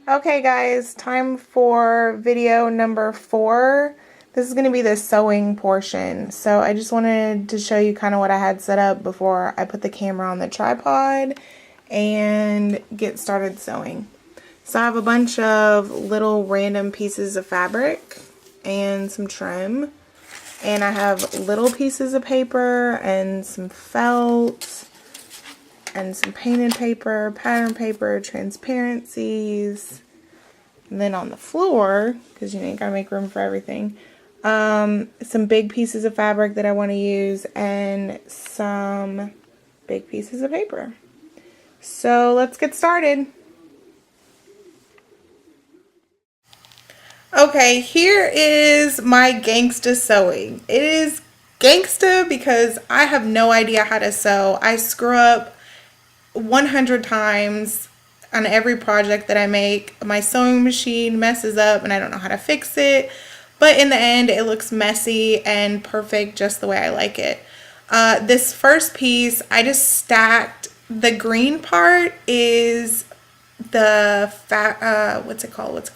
Okay guys, time for video number 4. This is going to be the sewing portion. So I just wanted to show you kind of what I had set up before I put the camera on the tripod and get started sewing. So I have a bunch of little random pieces of fabric and some trim. And I have little pieces of paper and some felt and some painted paper, pattern paper, transparencies. And then on the floor, because you gotta make room for everything, some big pieces of fabric that I want to use and some big pieces of paper. So let's get started. Okay, here is my gangsta sewing. It is gangsta because I have no idea how to sew. I screw up 100 times on every project that I make. My sewing machine messes up and I don't know how to fix it. But in the end, it looks messy and perfect just the way I like it. This first piece, I just stacked. The green part is the what's it called?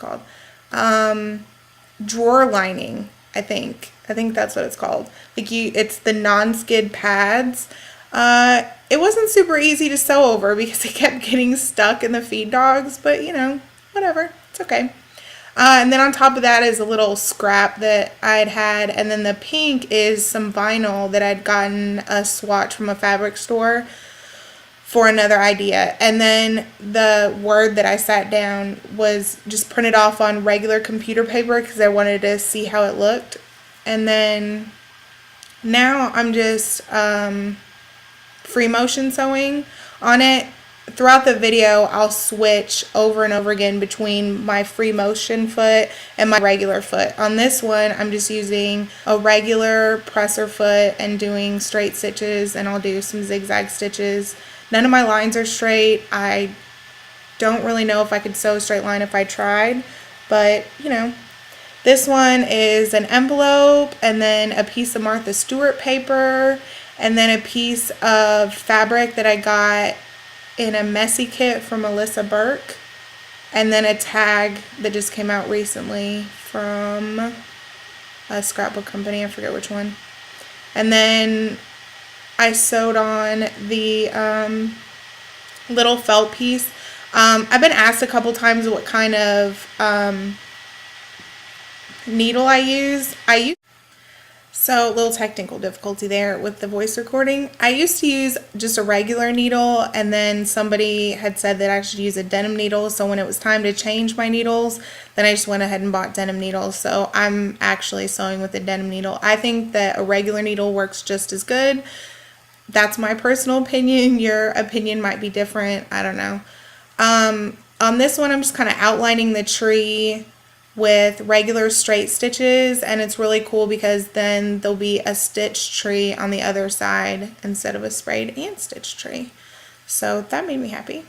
Drawer lining, I think. I think that's what it's called. It's the non-skid pads. It wasn't super easy to sew over because it kept getting stuck in the feed dogs, but whatever, it's okay. And then on top of that is a little scrap that I'd had, and then the pink is some vinyl that I'd gotten a swatch from a fabric store for another idea. And then the word that I sat down was just printed off on regular computer paper because I wanted to see how it looked. And then now I'm just free motion sewing on it. Throughout the video, I'll switch over and over again between my free motion foot and my regular foot. On this one, I'm just using a regular presser foot and doing straight stitches, and I'll do some zigzag stitches. None of my lines are straight. I don't really know if I could sew a straight line if I tried, but This one is an envelope and then a piece of Martha Stewart paper and then a piece of fabric that I got in a messy kit from Melissa Burke, and then a tag that just came out recently from a scrapbook company, I forget which one. And then I sewed on the little felt piece. I've been asked a couple times what kind of needle I use. So, a little technical difficulty there with the voice recording. I used to use just a regular needle, and then somebody had said that I should use a denim needle. So when it was time to change my needles, then I just went ahead and bought denim needles. So I'm actually sewing with a denim needle. I think that a regular needle works just as good. That's my personal opinion. Your opinion might be different. I don't know. On this one, I'm just kind of outlining the tree with regular straight stitches, and it's really cool because then there'll be a stitched tree on the other side instead of a sprayed and stitched tree. So that made me happy.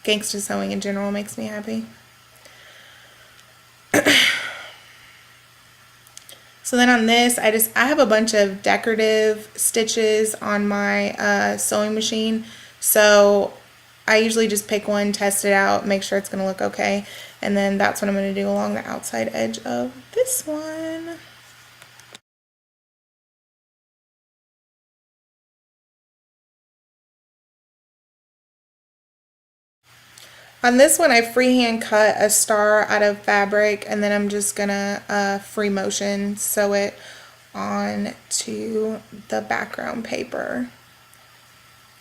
Gangsta sewing in general makes me happy. So then on this, I have a bunch of decorative stitches on my sewing machine. So I usually just pick one, test it out, make sure it's going to look okay. And then that's what I'm going to do along the outside edge of this one. On this one, I freehand cut a star out of fabric, and then I'm just going to free motion sew it onto the background paper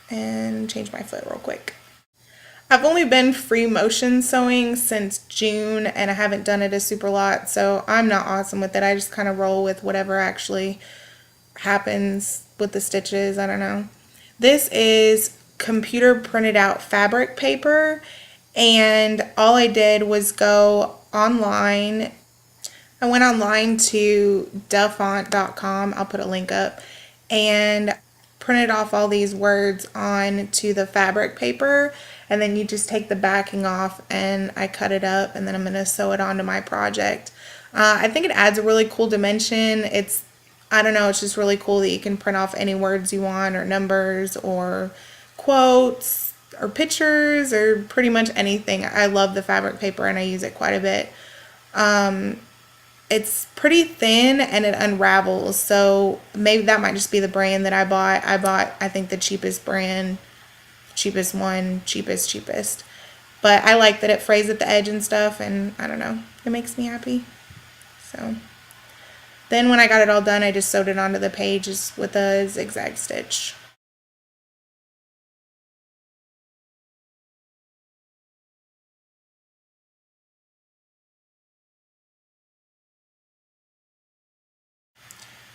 and change my foot real quick. I've only been free motion sewing since June, and I haven't done it a super lot, so I'm not awesome with it. I just kind of roll with whatever actually happens with the stitches. I don't know. This is computer printed out fabric paper, and all I did was go online. I went online to dafont.com. I'll put a link up, and printed off all these words onto the fabric paper, and then you just take the backing off, and I cut it up, and then I'm going to sew it onto my project. I think it adds a really cool dimension. I don't know, it's just really cool that you can print off any words you want, or numbers, or quotes, or pictures or pretty much anything. I love the fabric paper and I use it quite a bit. It's pretty thin and it unravels, so maybe that might just be the brand that I bought. I think the cheapest brand, cheapest one, cheapest. But I like that it frays at the edge and stuff, and I don't know, it makes me happy. So then when I got it all done, I just sewed it onto the pages with a zigzag stitch.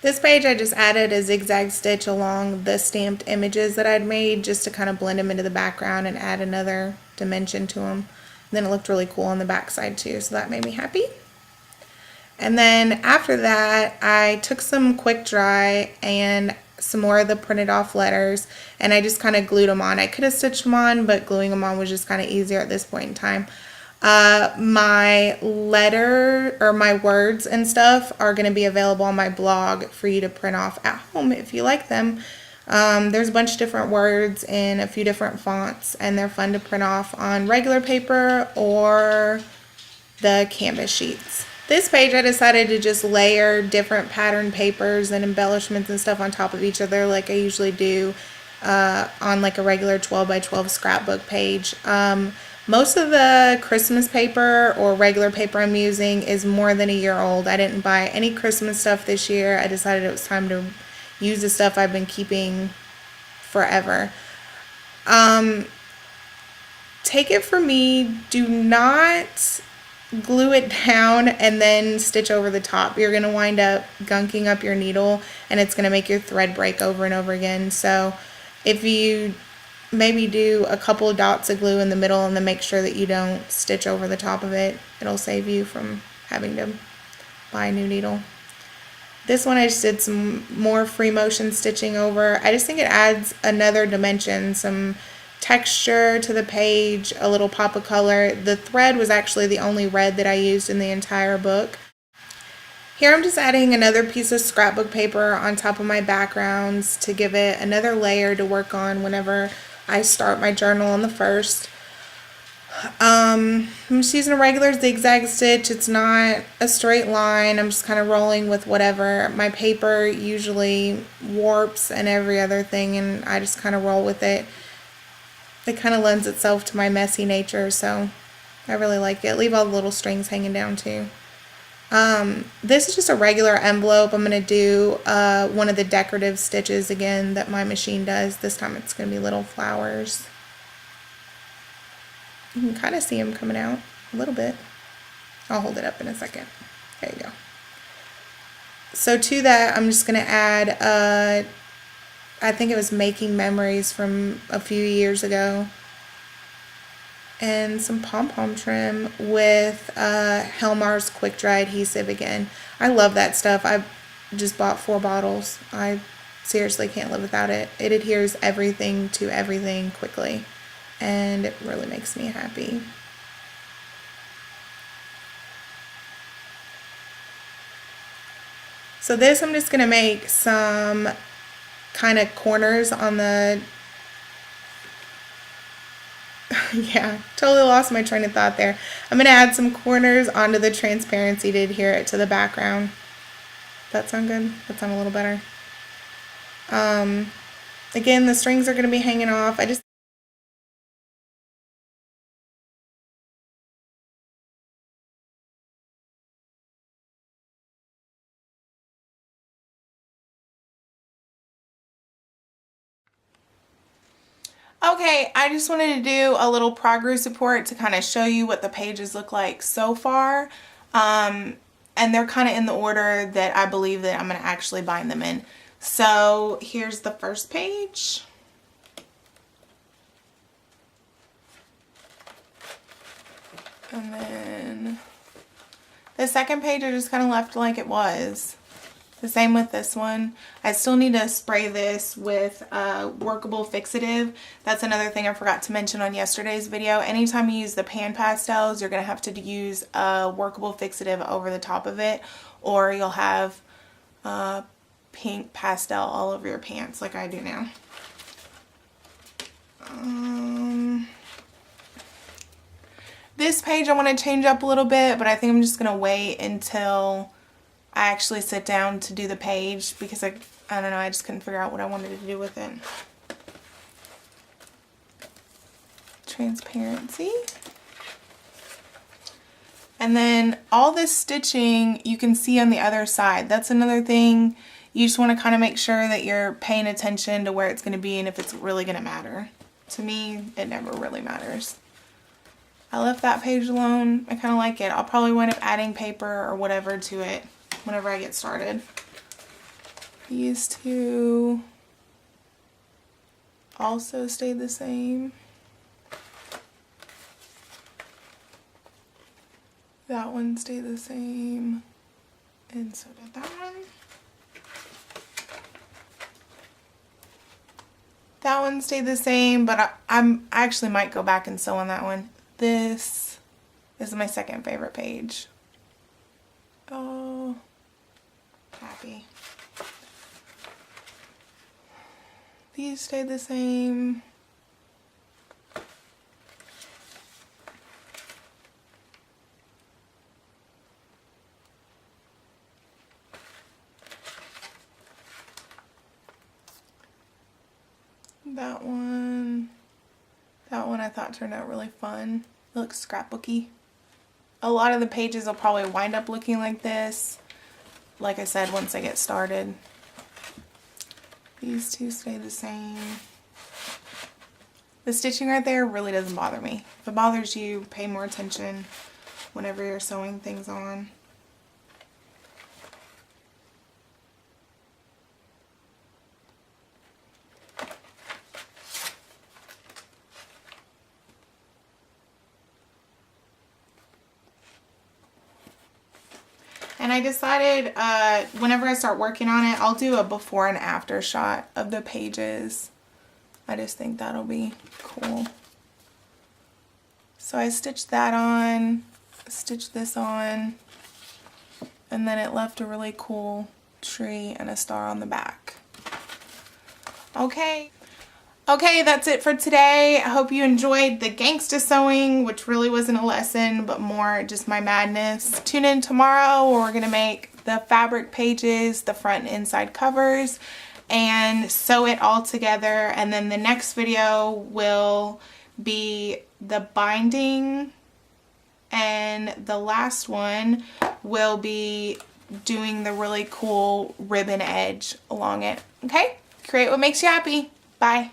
This page I just added a zigzag stitch along the stamped images that I'd made just to kind of blend them into the background and add another dimension to them. And then it looked really cool on the back side too, so that made me happy. And then after that, I took some quick dry and some more of the printed off letters, and I just kind of glued them on. I could have stitched them on, but gluing them on was just kind of easier at this point in time. My letter or my words and stuff are going to be available on my blog for you to print off at home if you like them. There's a bunch of different words in a few different fonts, and they're fun to print off on regular paper or the canvas sheets. This page I decided to just layer different pattern papers and embellishments and stuff on top of each other like I usually do on like a regular 12 by 12 scrapbook page. Most of the Christmas paper or regular paper I'm using is more than a year old. I didn't buy any Christmas stuff this year. I decided it was time to use the stuff I've been keeping forever. Take it from me, do not glue it down and then stitch over the top. You're going to wind up gunking up your needle and it's going to make your thread break over and over again. So if you maybe do a couple of dots of glue in the middle and then make sure that you don't stitch over the top of it, it'll save you from having to buy a new needle. This one I just did some more free motion stitching over. I just think it adds another dimension, some texture to the page, a little pop of color. The thread was actually the only red that I used in the entire book. Here I'm just adding another piece of scrapbook paper on top of my backgrounds to give it another layer to work on whenever I start my journal on the 1st. I'm just using a regular zigzag stitch. It's not a straight line. I'm just kind of rolling with whatever. My paper usually warps and every other thing, and I just kind of roll with it. It kind of lends itself to my messy nature, so I really like it. Leave all the little strings hanging down too. This is just a regular envelope. I'm going to do one of the decorative stitches again that my machine does. This time it's going to be little flowers. You can kind of see them coming out a little bit. I'll hold it up in a second. There you go. So to that, I'm just going to add, I think it was Making Memories from a few years ago, and some pom-pom trim with Helmar's quick dry adhesive again. I love that stuff. I just bought 4 bottles. I seriously can't live without it. It adheres everything to everything quickly, and it really makes me happy. So this, I'm just going to make some kind of corners on the yeah, totally lost my train of thought there. I'm going to add some corners onto the transparency to adhere it to the background. That sound good? That sound a little better. Again, the strings are going to be hanging off. Okay, I just wanted to do a little progress report to kind of show you what the pages look like so far. And they're kind of in the order that I believe that I'm going to actually bind them in. So here's the first page. And then the second page I just kind of left like it was. The same with this one. I still need to spray this with workable fixative. That's another thing I forgot to mention on yesterday's video. Anytime you use the pan pastels, you're going to have to use workable fixative over the top of it, or you'll have pink pastel all over your pants like I do now. This page I want to change up a little bit, but I think I'm just going to wait until I actually sit down to do the page because I don't know, I just couldn't figure out what I wanted to do with it. Transparency. And then all this stitching you can see on the other side. That's another thing. You just want to kind of make sure that you're paying attention to where it's going to be and if it's really going to matter. To me, it never really matters. I left that page alone. I kind of like it. I'll probably wind up adding paper or whatever to it whenever I get started. These two also stayed the same. That one stayed the same. And so did that one. That one stayed the same, but I actually might go back and sew on that one. This is my second favorite page. Oh, happy. These stayed the same. That one I thought turned out really fun. It looks scrapbooky. A lot of the pages will probably wind up looking like this. Like I said, once I get started. These two stay the same. The stitching right there really doesn't bother me. If it bothers you, pay more attention whenever you're sewing things on. And I decided whenever I start working on it, I'll do a before and after shot of the pages. I just think that'll be cool. So I stitched that on, stitched this on, and then it left a really cool tree and a star on the back. Okay. Okay, that's it for today. I hope you enjoyed the gangsta sewing, which really wasn't a lesson, but more just my madness. Tune in tomorrow where we're going to make the fabric pages, the front and inside covers, and sew it all together. And then the next video will be the binding, and the last one will be doing the really cool ribbon edge along it. Okay? Create what makes you happy. Bye.